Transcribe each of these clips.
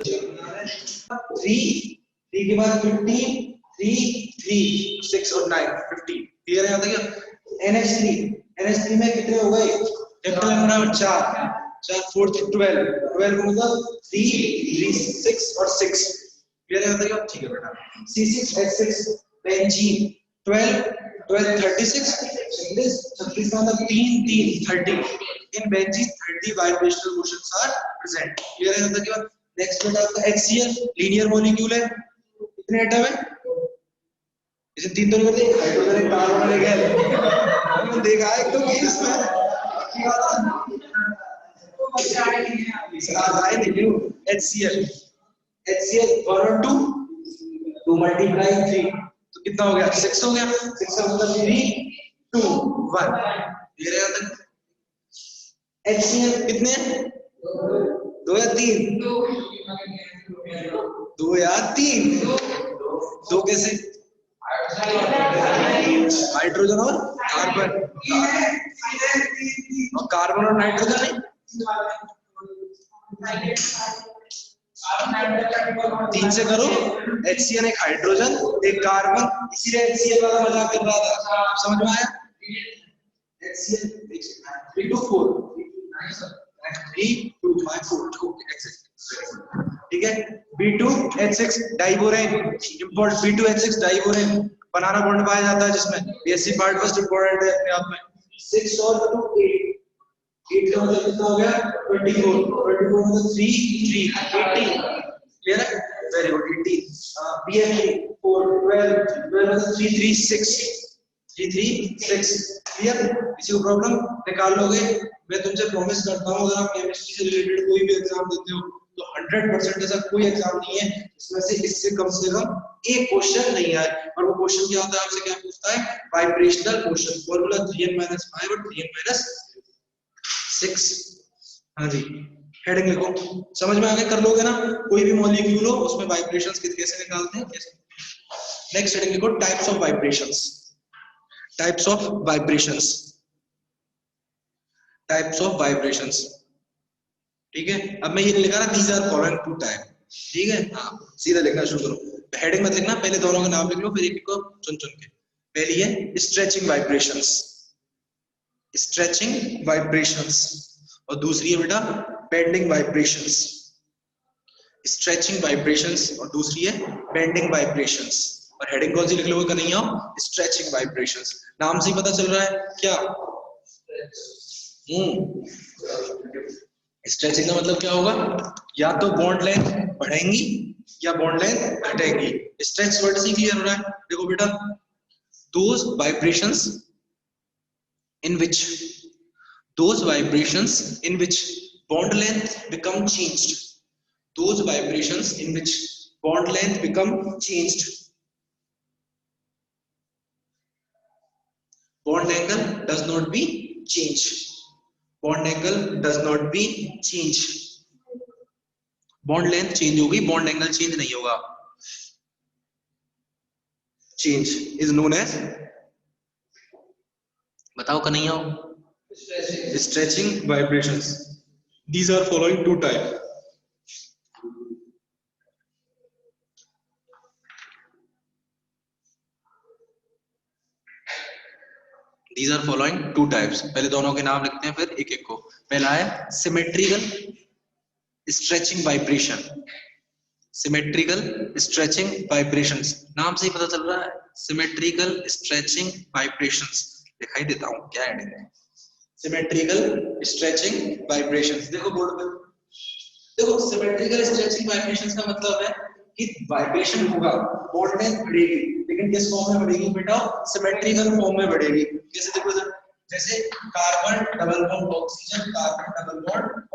3 के बाद 15, 3 3 6 और 9 15 क्लियर है यहाँ तक। NH3 में कितने हो गए कैपिटल एन बराबर 4 4 4 12 12 को मतलब 3 3 6 और 6 क्लियर है यहाँ तक। ठीक है बेटा C6H6 बेंजीन 12 12 36 36 का मतलब 3 3 30 in benzene 30 vibrational motions are present clear है यहाँ तक। नेक्स्ट बेटा आपका HCl लीनियर मॉलिक्यूल है कितने एटम है इसे 3 तो नहीं करते हाइड्रोजन एक कार्बन एक गैस हमने देखा है तो केस में आए नहीं HCl 1 और 2 2 मल्टीप्लाई 3 तो कितना हो गया 6 हो गया 6 का मतलब 3 2 1 ये रहा तक। HCl कितने 2 या 3 2 या 3 2 कैसे हाइड्रोजन और कार्बन और नाइट्रोजन नहीं 3 से करो HCl एक हाइड्रोजन एक कार्बन इसीलिए HCl वाला मजाक कर रहा था आप समझ में आया। HCl 3 to 4 3 2 5 4 ठीक है। B2H6 diborane important B2H6 diborane बनाना बॉन्ड पाया जाता है जिसमें BSC पार्ट फर्स्ट इंपॉर्टेंट है अपने आप में 6 और 2 8 का मतलब कितना हो गया 24 मतलब 3 3 18 क्लियर है वेरी गुड 18 BF 4 12 मतलब 3 3 6 3 3 6 क्लियर। किसी को प्रॉब्लम निकाल लोगे मैं तुमसे प्रॉमिस करता हूं अगर आप केमिस्ट्री से रिलेटेड कोई भी एग्जाम देते हो तो 100% ऐसा कोई एग्जाम नहीं है इसमें से इससे कम एक क्वेश्चन नहीं आए और वो क्वेश्चन क्या होता है आपसे क्या पूछता है वाइब्रेशनल क्वेश्चन फॉर्मूला 3n-5 और 3n-6 हाँ जी हेडिंग लिखो समझ में आगे कर लोगे ना कोई भी मॉलिक्यूल हो उसमें वाइब्रेशंस कैसे निकालते हैं कैसे। नेक्स्ट हेडिंग लिखो टाइप्स ऑफ वाइब्रेशंस ठीक है। अब मैं ये लिखा ना these are following two type ठीक है हाँ सीधा लिखना शुरू करो हेडिंग मत लिखना पहले दोनों के नाम लिख लो फिर एक को चुन चुन के। पहली है स्ट्रेचिंग वाइब्रेशंस और दूसरी है बेटा बेंडिंग वाइब्रेशंस और दूसरी है बेंडिंग वाइब्रेशंस और हेडिंग कौन सी लिख लोगे कन्हैया स्ट्रेचिंग वाइब्रेशंस नाम से ही पता चल रहा है क्या स्ट्रेचिंग का मतलब क्या होगा या तो बॉन्ड लेंथ बढ़ेगी या बॉन्ड लेंथ घटेगी स्ट्रेच वर्ड से क्लियर हो रहा है। देखो बेटा those vibrations in which bond length become changed bond angle does not be changed bond length change होगी bond angle change नहीं होगा change is known as बताओ Kanhaiya stretching vibrations these are following two types पहले दोनों के नाम लिखते हैं फिर एक एक को। पहला है सिमेट्रिकल स्ट्रेचिंग वाइब्रेशंस नाम से ही पता चल रहा है सिमेट्रिकल स्ट्रेचिंग वाइब्रेशंस दिखाई देता हूं क्या है सिमेट्रिकल स्ट्रेचिंग वाइब्रेशंस देखो बोर्ड पे देखो सिमेट्रिकल स्ट्रेचिंग वाइब्रेशंस का मतलब है कि वाइब्रेशन होगा बॉन्ड लेंथ बढ़ेगी लेकिन किस फॉर्म में बढ़ेगी बेटा सिमेट्रिकल फॉर्म में बढ़ेगी। जैसे देखो जैसे कार्बन डबल बॉन्ड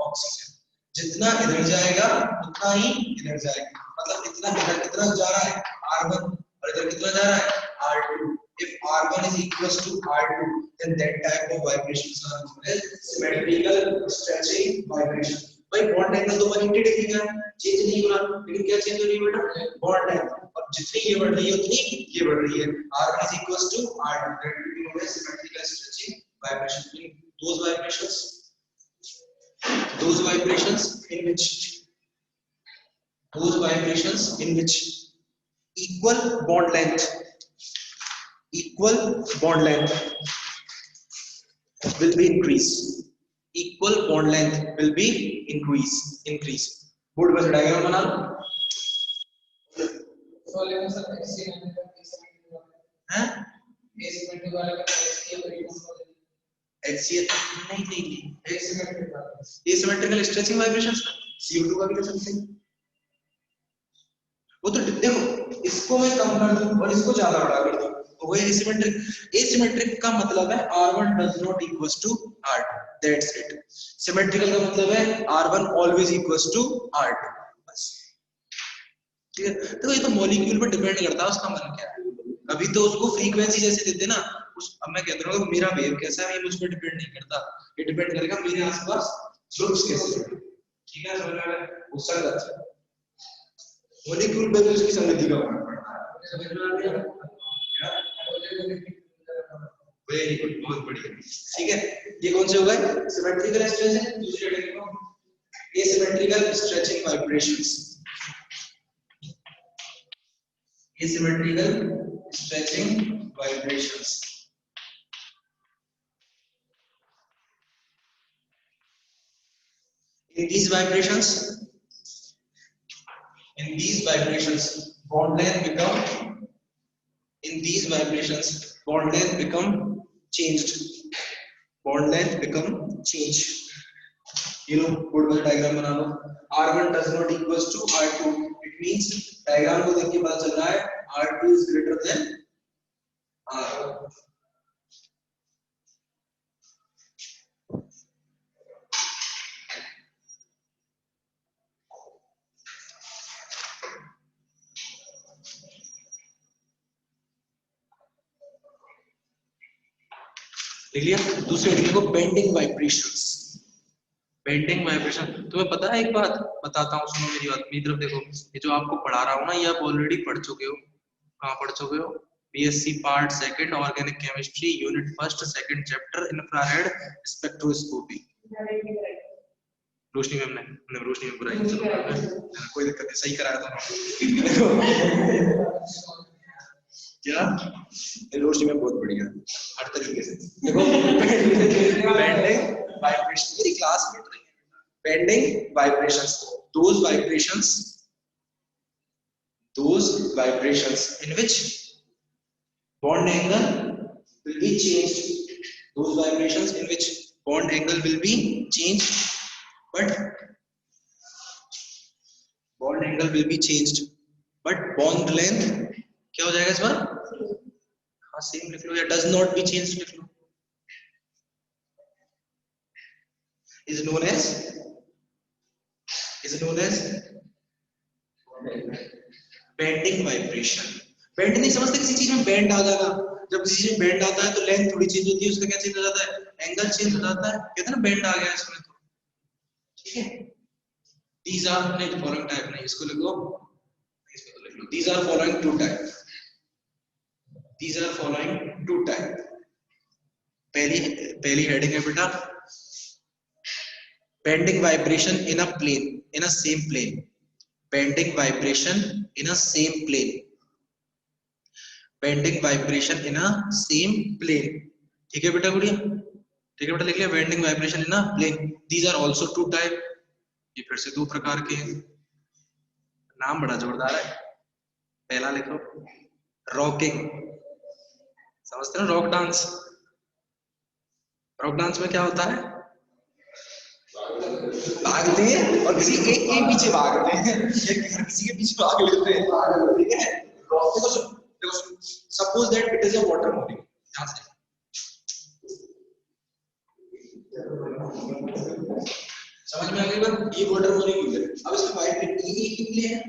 ऑक्सीजन जितना इधर जाएगा उतना ही इधर जाएगा मतलब इतना इधर कितना जा रहा है R1 और इधर कितना जा रहा है R2 if R1 is equals to R2 then that type of vibrations are known as symmetrical stretching vibration। भाई बॉन्ड एंगल तो 180 डिग्री का चेंज नहीं हो रहा लेकिन क्या चेंज हो रही है बेटा बॉन्ड एंगल और जितनी ये बढ़ रही है उतनी ये बढ़ रही है R1 is equals to R2 that will be known as symmetrical stretching vibration। those vibrations in which those vibrations in which equal bond length will be increased. Equal bond length will be increase. Board पर diagram बना लो। हैं? asymmetrical stretching vibrations CO2 का भी ले सकते हैं। वो तो देखो इसको मैं कम कर दूं और इसको ज्यादा बड़ा कर दूं तो वो एसिमेट्रिक का मतलब है R1 does not equals to R2, that's it। Symmetrical का मतलब है R1 always equals to R2, बस ठीक है। तो ये तो मॉलिक्यूल पर डिपेंड करता है उसका मन क्या है। अभी तो उसको फ्रीक्वेंसी जैसे देते ना उस, अब मैं कहता हूँ मेरा वेव कैसा है ये मुझ पर डिपेंड नहीं करता, ये डिपेंड करेगा मेरे आसपास फ्लक्स कैसे है, ठीक है। समझ में आ रहा है? वो संगत मॉलिक्यूल पे भी उसकी संगति का फर्क पड़ता है। समझ में आ गया? वेरी गुड, बहुत बढ़िया, ठीक है। ये कौन से हो गए? Symmetrical stretching. दूसरी हेडिंग को asymmetrical stretching vibrations. Asymmetrical stretching vibrations. In these vibrations, bond length become changed. ये लोग बोर्ड पर डायग्राम बना लो। R1 does not equals to R2. It means diagram को देख के पता चल रहा है R2 is greater than R1. देख लिया? दूसरे हेडिंग को बेंडिंग वाइब्रेशंस। बेंडिंग वाइब्रेशन तुम्हें पता है, एक बात बताता हूँ, सुनो मेरी बात, मेरी तरफ देखो। ये जो आपको पढ़ा रहा हूँ ना, ये आप ऑलरेडी पढ़ चुके हो। कहाँ पढ़ चुके हो? BSc part second organic chemistry unit first second chapter infrared spectroscopy. Roshni ma'am ने रोशनी में बुराई, चलो कोई दिक्कत नहीं, सही कराया था क्या? रोशनी में बहुत बढ़िया हर तरीके से। देखो बेंडिंग वाइब्रेशन मेरी क्लास में नहीं है। Bending vibrations, those vibrations in which bond angle will be changed. Those vibrations in which bond angle will be changed, but bond length क्या हो जाएगा इस बार? हाँ सेम लिख लो या does not be changed लिख लो। is known as bending vibration. Bend नहीं समझते, किसी चीज में बेंड आ जाना, जब किसी चीज में बेंड आता है तो लेंथ थोड़ी चेंज होती है, उसका क्या चेंज हो जाता है? एंगल चेंज हो जाता है, कहते हैं ना बेंड आ गया इसमें तो, ठीक है। these are नहीं फॉलोइंग टाइप नहीं, इसको लिखो, इसको तो लिख लो, these are following two type। पहली हेडिंग है बेटा bending vibration in a same plane. Bending vibration in a same plane. ठीक है बेटा गुड़िया? ठीक है बेटा, लिख लिया? Bending vibration in a plane. These are also two type. ये फिर से दो प्रकार के हैं। नाम बड़ा जोरदार है। पहला लिखो रॉकिंग। समझते हो रॉक डांस? रॉक डांस में क्या होता है? भागते हैं और किसी एक के पीछे भागते हैं, किसी के पीछे भाग लेते हैं, ठीक है। देखो suppose that it is a water molecule, ध्यान से समझ में आ गई बात? ये वाटर मॉलिक्यूल है। अब इसमें वाइब्रेशन एक ही प्लेन है,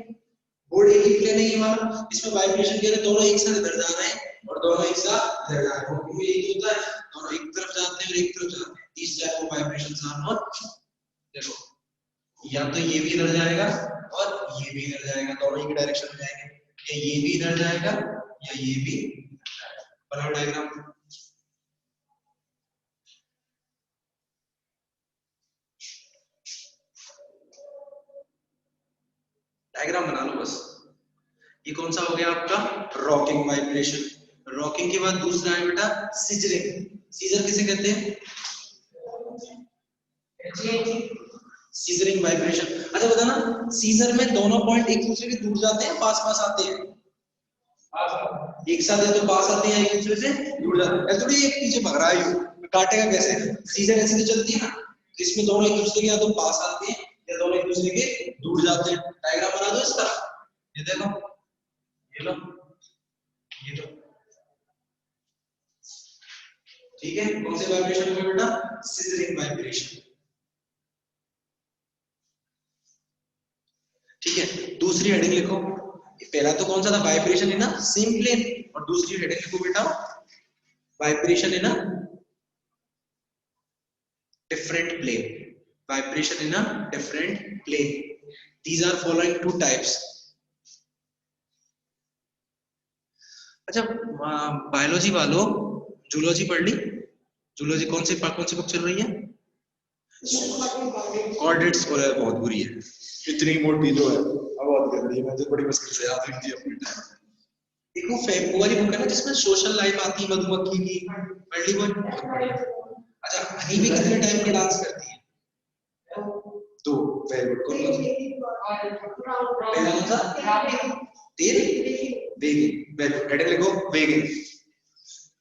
बोर्ड एक ही प्लेन है ये वाला, इसमें वाइब्रेशन क्या है? दोनों एक साथ इधर जा रहे हैं और दोनों एक साथ इधर जा रहे हैं। क्योंकि एक होता है दोनों एक तरफ जाते हैं और एक तरफ जाते हैं। these type of vibrations are not, देखो या तो ये भी इधर जाएगा और ये भी इधर जाएगा, दोनों एक डायरेक्शन में जाएंगे, या ये भी इधर जाएगा या ये भी बनाओ डायग्राम। डायग्राम बना लो बस। ये कौन सा हो गया आपका? Rocking vibration. रॉकिंग के बाद दूसरा है बेटा सीजरिंग। सीजर किसे कहते हैं? Scissoring vibration. अच्छा बताना, सीजर में दोनों पॉइंट एक दूसरे के दूर जाते हैं, पास पास आते हैं? एक साथ है तो पास आते हैं, एक दूसरे से दूर जाते हैं। ऐसे थोड़ी एक पीछे भग रहा है, काटेगा कैसे? सीजर ऐसे तो चलती है ना, इसमें दोनों एक दूसरे के या तो पास आते हैं या दोनों एक दूसरे के दूर जाते हैं। डायग्राम बना दो इसका। ये देखो, ये लो, ये लो, ठीक है। कौन से वाइब्रेशन हो बेटा? Scissoring vibration. ठीक है, दूसरी हेडिंग लिखो। पहला तो कौन सा था? Vibration in a same plane. और दूसरी हेडिंग लिखो बेटा, vibration in a different plane. Vibration in a different plane. These are following two types. अच्छा, बायोलॉजी वालों जूलॉजी पढ़ ली? जूलॉजी कौन सी बुक चल रही है? कॉर्डेट्स बहुत बुरी है, इतनी मोटी तो है, अब बात कर रही है, मुझे बड़ी मुश्किल से याद रखती है अपने टाइम। देखो वो वाली बुक है ना जिसमें सोशल लाइफ आती है मधुमक्खी की, पढ़ ली वो? अच्छा, हनी भी कितने टाइम का डांस करती है? तो वेरी गुड। कौन सा? तीन? वेगिंग। वेरी गुड, हेडिंग लिखो वेगिंग।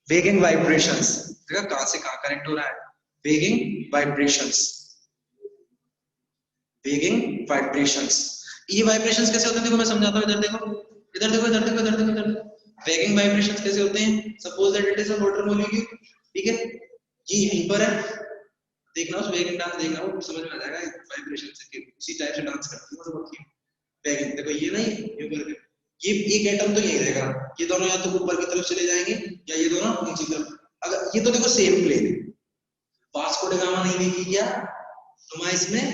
Weighing vibrations. देखा कहां से कहां कनेक्ट हो रहा है? Weighing vibrations. Weighing vibrations. ये वाइब्रेशंस कैसे होते हैं? देखो मैं समझाता हूं, इधर देखो, इधर देखो, इधर देखो, इधर देखो, इधर देखो। वेगिंग वाइब्रेशंस कैसे होते हैं? Suppose that it is a water molecule, ठीक है, ये यहीं पर है, देखना उस वेगिंग डांस देखना, वो समझ में आ जाएगा वाइब्रेशन से, उसी टाइप से डांस करती है मधुमक्खी। वेगिंग देखो, ये नहीं, ये ऊपर, ये एक एटम तो यही रहेगा, ये दोनों या तो ऊपर की तरफ चले जाएंगे या ये दोनों नीचे की तरफ। अगर ये तो देखो सेम प्लेन है, वास्को ड गामा नहीं देखी क्या तुम इसमें?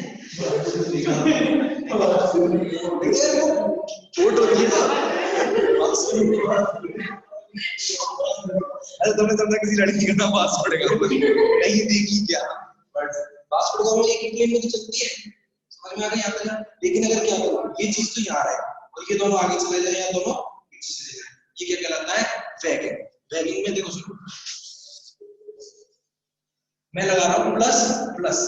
चोट हो रही है। अरे तुमने किसी लड़की का नाम वास्को ड गामा नहीं देखी क्या? बट वास्को ड गामा एक ही प्लेन में तो चलती है, समझ में आ गया यहाँ तक? लेकिन अगर क्या करो, ये चीज तो यहाँ है और ये दोनों आगे चले जाए या दोनों पीछे चले जाए, ये क्या कहलाता है? वेगिंग। वेगिंग में देखो सुनो, मैं लगा रहा हूँ प्लस प्लस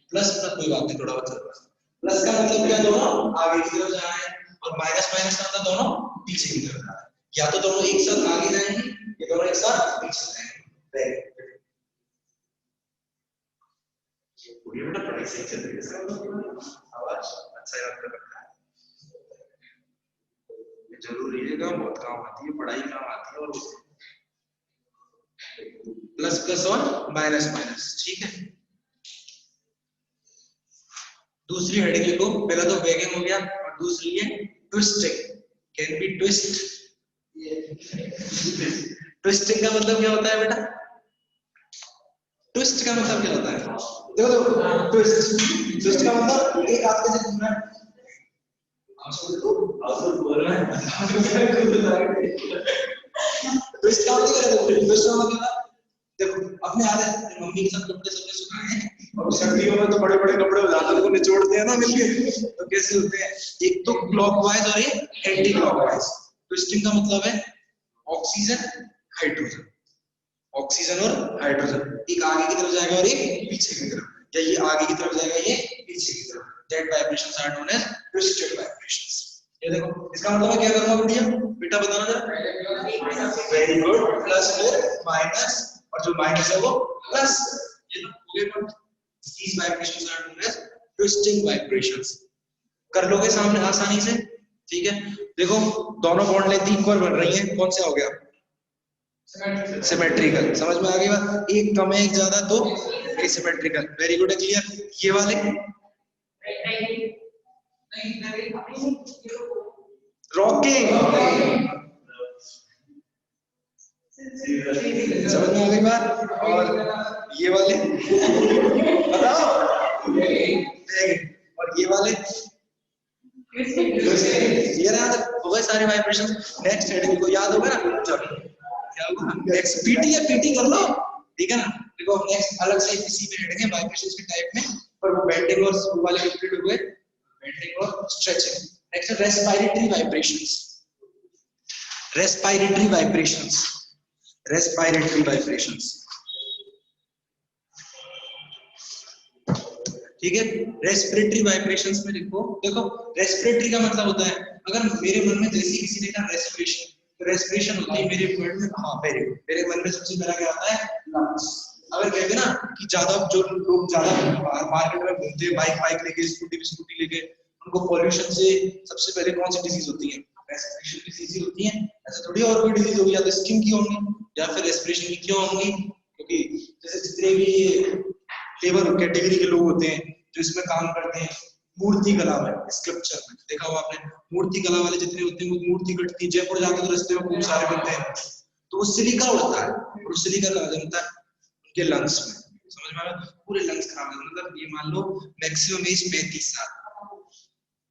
प्लस प्लस, कोई बात नहीं, थोड़ा बहुत चल रहा है। प्लस का मतलब क्या? दोनों आगे की तरफ जा रहे हैं, और माइनस माइनस का मतलब दोनों पीछे की तरफ जा रहे हैं। या तो दोनों एक साथ आगे जाएंगे या दोनों एक साथ पीछे जाएंगे। ये बेटा पढ़ाई सही चल रही है, आवाज अच्छा याद कर रखा है, ये जरूरी है, काम बहुत काम आती है, पढ़ाई काम आती है। और प्लस प्लस और माइनस माइनस, ठीक है। दूसरी हेडिंग लिखो, पहला तो वेगिंग हो गया और दूसरी है twisting. Can be twist. Twisting का मतलब क्या होता है बेटा? ट्विस्ट का मतलब क्या होता है? देखो देखो, ट्विस्ट, ट्विस्ट का मतलब एक हाथ से घूमना। ट्विस्ट का मतलब ट्विस्ट का मतलब देखो, अपने हाथ में मम्मी के साथ कपड़े सबने सुखाए हैं और सर्दियों में तो बड़े बड़े कपड़े हो जाते हैं, उनको निचोड़ते हैं ना मिलके, तो कैसे होते हैं? एक तो क्लॉकवाइज और एक एंटी क्लॉकवाइज। ट्विस्टिंग का मतलब है ऑक्सीजन हाइड्रोजन, ऑक्सीजन और हाइड्रोजन, एक आगे की तरफ जाएगा और एक पीछे की तरफ, या ये आगे की तरफ जाएगा ये पीछे की तरफ। That vibrations are known as twisted vibrations. ये देखो, इसका मतलब मैं क्या करूंगा बढ़िया बेटा, बताना जरा। वेरी गुड, प्लस फिर माइनस, और जो माइनस है वो प्लस, ये ना हो गए। these vibrations are known as twisting vibrations। कर लोगे सामने आसानी से, ठीक है। देखो दोनों बॉन्ड लेंथ इक्वल बन रही हैं, कौन सा हो गया? सिमेट्रिकल। समझ में आ गई बात? एक कम है एक ज्यादा तो एसिमेट्रिकल। वेरी गुड, है क्लियर? ये वाले रॉकिंग, समझ में आ गई बात? और ये वाले बताओ, और ये वाले ये रहा हो गए सारे वाइब्रेशन। नेक्स्ट हेडिंग को याद होगा ना? चलो क्या होगा? नेक्स्ट पीटी या पीटी कर लो, ठीक है ना? देखो नेक्स्ट अलग से इसी में हेडिंग है वाइब्रेशंस के टाइप में, पर वो बेंडिंग और वाले कंप्लीट हो गए, बेंडिंग और स्ट्रेचिंग। नेक्स्ट है respiratory vibrations. Respiratory vibrations, respiratory vibrations, ठीक है। रेस्पिरेटरी वाइब्रेशंस में देखो रेस्पिरेटरी का मतलब होता है, अगर मेरे मन में जैसे किसी ने कहा रेस्पिरेशन, तो रेस्पिरेशन होती है मेरे मन में, हाँ मेरे मन में सबसे पहला क्या आता है, लंग्स। अगर कहते ना कि ज्यादा जो लोग ज्यादा मार्केट में घूमते हैं बाइक लेके, स्कूटी लेके, उनको पॉल्यूशन से सबसे पहले कौन सी डिजीज होती है, रेस्पिरेशन की डिजीज होती है। ऐसा थोड़ी और कोई डिजीज होगी, या तो स्किन की होंगी या फिर रेस्पिरेशन की क्यों होंगी, क्योंकि जैसे जितने भी लेबर कैटेगरी के लोग होते हैं जो इसमें काम करते हैं, मूर्ति कला में, स्कल्पचर में देखा होगा आपने, मूर्ति कला वाले जितने होते हैं वो मूर्ति कटती है, जयपुर जाते तो रास्ते में खूब सारे बनते हैं, तो वो सिलिका उड़ता है, और उस सिलिका का बनता है उनके लंग्स में, समझ में आ रहा है, पूरे लंग्स खराब है। मतलब ये मान लो मैक्सिमम एज 35 साल,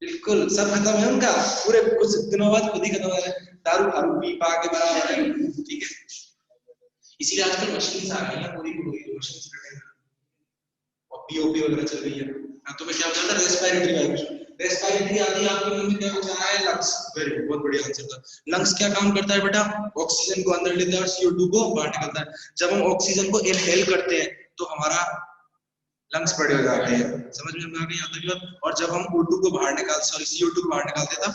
बिल्कुल सब खत्म है उनका, पूरे कुछ दिनों बाद खुद ही खत्म हो रहा है, दारू पी पा के बराबर है, ठीक है। इसीलिए आजकल मशीन आ गई है, पूरी मशीन पीओपी वगैरह चल रही है। तो मैं क्या बता रहा था, रेस्पिरेटरी वाइब्रेशन, रेस्पिरेटरी आती है आपके मन में क्या बचा रहा है, लंग्स। वेरी गुड, बहुत बढ़िया आंसर था। लंग्स क्या काम करता है बेटा, ऑक्सीजन को अंदर लेता है और CO2 को बाहर निकलता है। जब हम ऑक्सीजन को इनहेल करते हैं तो हमारा लंग्स बड़े हो जाते हैं, समझ में आ गई यहाँ तक बात। और जब हम O2 को बाहर CO2 को बाहर निकालते हैं तब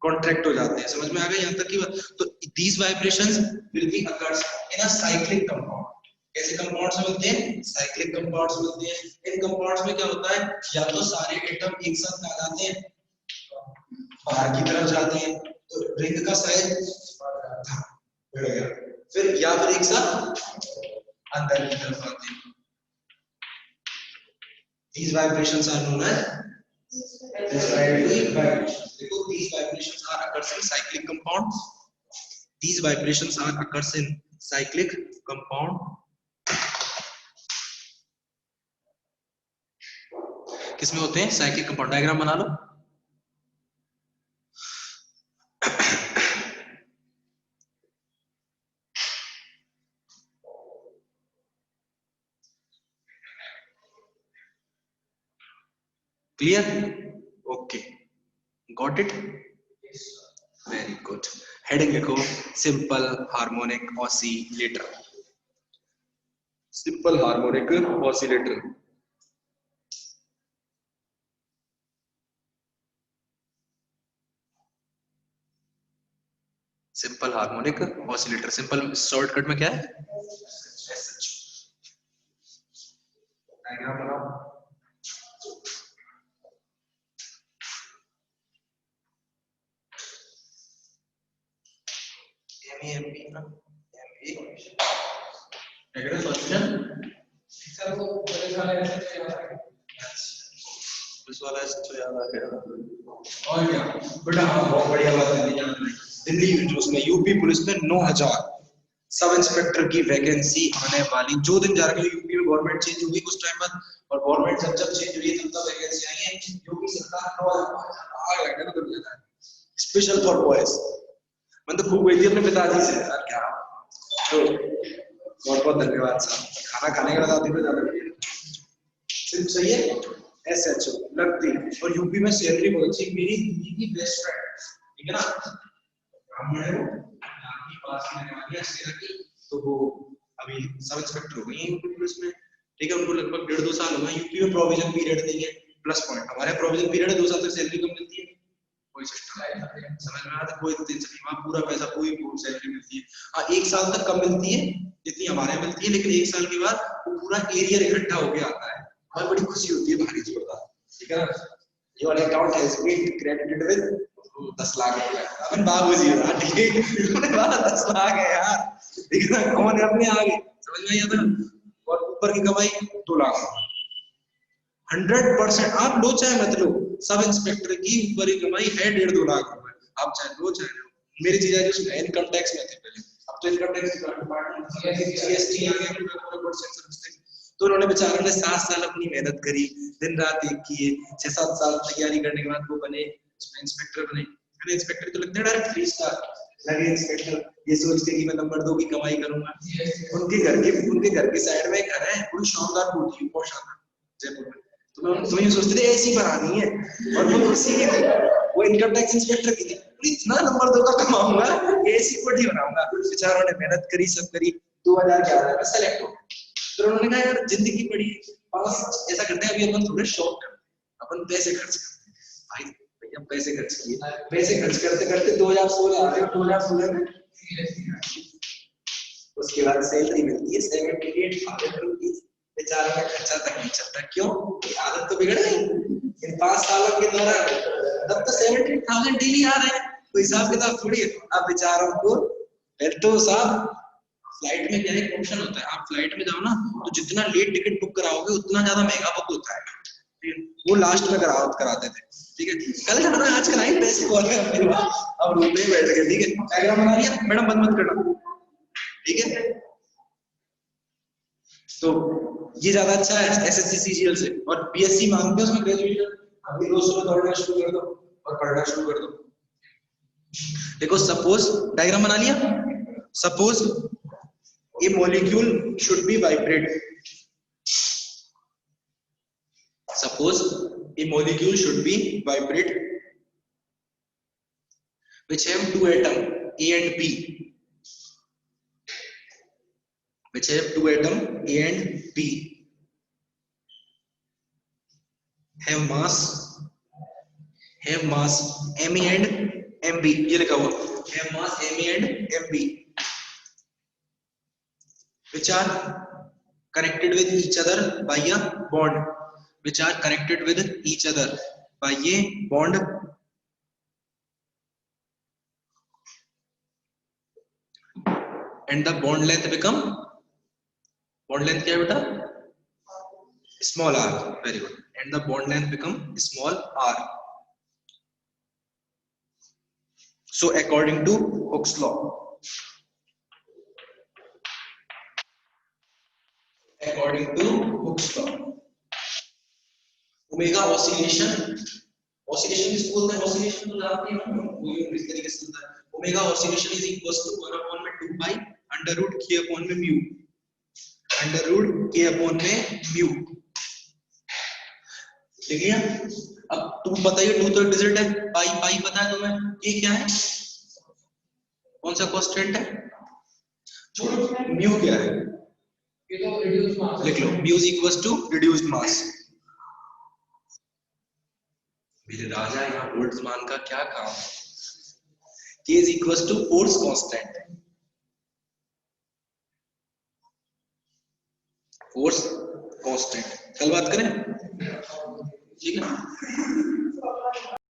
कॉन्ट्रैक्ट हो जाते हैं, समझ में आ गई यहाँ तक की बात। तो these vibrations will be occurs in a cyclic compound। कैसे कंपाउंड्स मिलते हैं, साइक्लिक कंपाउंड्स मिलते हैं। इन कंपाउंड्स में क्या होता है, या तो सारे एटम एक साथ आ जाते हैं, बाहर की तरफ जाते हैं, तो रिंग का साइज बढ़ गया, फिर या फिर एक साथ अंदर की तरफ आते हैं। These vibrations are known as respiratory vibrations। देखो, these vibrations are occurs in cyclic compounds। These vibrations are occurs in cyclic compound। किसमें होते हैं, साइक्लिक कंपाउंड। डायग्राम बना लो। Clear, okay, got it, very good. Heading लिखो, simple harmonic oscillator. Simple harmonic oscillator. Simple harmonic oscillator, simple shortcut में क्या है, diagram बनाओ। एमई ना, एमई डायग्राम सॉल्यूशन सर वो बड़े सारे ऐसे याद आ गए, इस वाला तो याद आ गया। और क्या बेटा, हाँ बहुत बढ़िया बात है, याद नहीं। दिल्ली जो उसमें यूपी पुलिस में 9000 सब इंस्पेक्टर की वैकेंसी आने वाली। जो दिन जा रहा है यूपी में गवर्नमेंट चेंज हुई कुछ टाइम बाद, और गवर्नमेंट जब चेंज हुई तब वैकेंसी आई है। यूपी सरकार 9000 लग गया तो जाता है स्पेशल फॉर बॉयज। मैं तो खूब गई थी अपने पिताजी से, यार क्या तो बहुत बहुत धन्यवाद साहब, खाना खाने के बाद आती तो ज्यादा बढ़िया। सिर्फ सही है SHO लगती, और यूपी में सैलरी बहुत अच्छी। मेरी दीदी की बेस्ट फ्रेंड, ठीक है ना, ब्राह्मण है वो, आपकी पास की रहने वाली है सेना की, तो वो अभी सब इंस्पेक्टर हो गई है यूपी पुलिस में, ठीक है। उनको लगभग 1.5-2 साल हुआ है। यूपी में प्रोविजन पीरियड देंगे प्लस पॉइंट, हमारे प्रोविजन पीरियड है 2 साल तक सैलरी कम मिलती है, कोई सिस्टम है, समझ में आता है, कोई टेंशन नहीं, वहां पूरा पैसा पूरी सैलरी मिलती है। हाँ 1 साल तक कम मिलती है जितनी हमारे यहाँ मिलती है, लेकिन 1 साल के बाद वो पूरा एरियर इकट्ठा होके आता है, हमें बड़ी खुशी होती है भारी जोरदार, ठीक है ना। Your account has been credited with 10 lakh रुपए। अपन बाबूजी हो, ठीक है, उन्होंने बोला 10 लाख है यार, ठीक है ना, कौन है अपने आगे, समझ में आया था। और ऊपर की कमाई 2 लाख, 100%। आप लो चाहे मत लो, सब इंस्पेक्टर की ऊपर की कमाई है 1.5-2 लाख रुपए, आप चाहे लो चाहे लो। मेरी जीजा जी इनकम टैक्स में थे पहले, अब तो इनकम टैक्स डिपार्टमेंट GST आ गया, पूरा परसेंट समझते। तो उन्होंने बेचारों ने 7 साल अपनी मेहनत करी, दिन रात एक किए, 6-7 साल तैयारी करने के बाद वो बने, उसमें इंस्पेक्टर बने। मैंने इंस्पेक्टर तो लगते हैं डायरेक्ट 3 स्टार लगे इंस्पेक्टर, ये सोच के कि मैं नंबर 2 की कमाई करूंगा। उनके घर के साइड में एक घर है, पूरी शानदार कोठी, बहुत शानदार जयपुर में। तो मैं ये सोचते थे ऐसी बनानी है, और वो उसी के वो इनकम टैक्स इंस्पेक्टर की थी, इतना नंबर 2 का कमाऊंगा, एसी कोड ही बनाऊंगा। बेचारों ने मेहनत करी, सब करी, 2011 में सेलेक्ट हो गए। फिर उन्होंने कहा यार जिंदगी बड़ी पास, ऐसा करते हैं अभी अपन थोड़े शौक करते हैं, अपन पैसे खर्च करते हैं भाई, भैया पैसे खर्च किए, पैसे खर्च करते करते 2016 आ गए, 2016 में उसके बाद सैलरी मिलती है 78,000 रुपीज, बेचारों का खर्चा तक नहीं चलता। क्यों? आदत तो बिगड़ गई इन 5 सालों के दौरान। तब तो 78,000 डेली आ रहे हैं, कोई हिसाब किताब थोड़ी है। अब बेचारों को तो साहब फ्लाइट में क्या एक ऑप्शन होता है, आप फ्लाइट में जाओ ना तो जितना लेट टिकट बुक कराओगे उतना ज्यादा महंगा बुक होता है, वो लास्ट में कराते थे। ठीक है, कल जाना आज कराएं, पैसे कॉल में अब रूम में बैठ गए। ठीक है, डायग्राम बना लिया मैडम, बंद मत करना। ठीक है, तो ये ज्यादा अच्छा है एसएससी सीजीएल से। और बीएससी मांगते हैं उसमें ग्रेजुएशन। अभी रोज सुबह दौड़ना शुरू कर दो और पढ़ना शुरू कर दो। देखो सपोज डायग्राम बना लिया, suppose a molecule should be vibrate, suppose a molecule should be vibrate which have two atoms A and B, which have two atoms A and B, have mass Ma and Mb, ये लिखा हुआ have mass Ma and Mb, which are connected with each other by a bond, which are connected with each other by a bond, and the bond length become, bond length क्या है बेटा? Small r, very good, and the bond length become small r. So according to Hooke's law, according to Hooke's law, omega oscillation, oscillation की school में oscillation तो जानते हो, वो इस तरीके से होता है। Omega oscillation is equals to 1 upon में 2 pi under root k upon में mu, under root k upon में म्यू। ठीक है, अब तुम बताइए, 2 तो डिजिट है, पाई पाई पता है तुम्हें, ये क्या है, कौन सा कांस्टेंट है, म्यू क्या है, ये तो रिड्यूस्ड मास, लिख लो mu is equals to reduced mass. मेरे राजा यहाँ बोल्ट्जमान का क्या काम है, k is equals to force constant, force constant. कल बात करें, ठीक है।